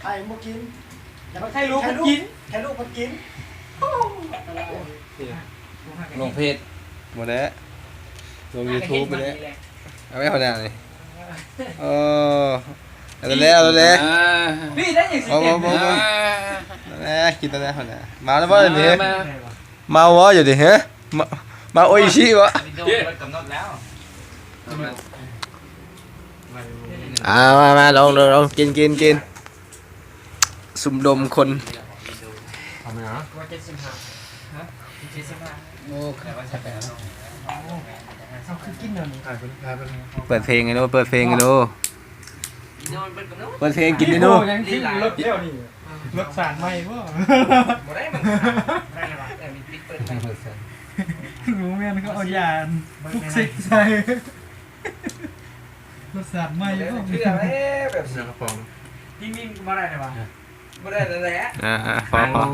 ไอ้พวกกิน ใครรู้คนกิน แค่ลูกคนกิน ลงเพจ หมดแล้วลง YouTube ไปแล้วเอาไว้ขนาดนี้เออเอาแล้วเอาแล้ว พี่ได้อย่างสิ เอา เต็ม แล้วกินแล้วขนาดมาแล้วบ่เดี๋ยวมาวะอยู่ดิฮะมาโออิชิวะ กำหนดแล้ว มาลองกินสุ่มดมคน ทำไมฮะ ว่า75ฮะ75โอ้แต่ว่าจะแปลเอาคือกินเดี๋ยวนี้ เปิดเพลงไงดูเปิดเพลงกินดู ยังกินรถเที่ยวนี่รถสารใหม่บ่บ่ได้มันได้หรอแต่มีติ๊กเปิดรู้แม่นเขาเอายาทุกสิกใส่รถสารใหม่บ่เชื่อแบบ เสื้อกระโปรง พี่มีบ่ได้ได้ป่ะบ่ได้แล้วแหละ พอ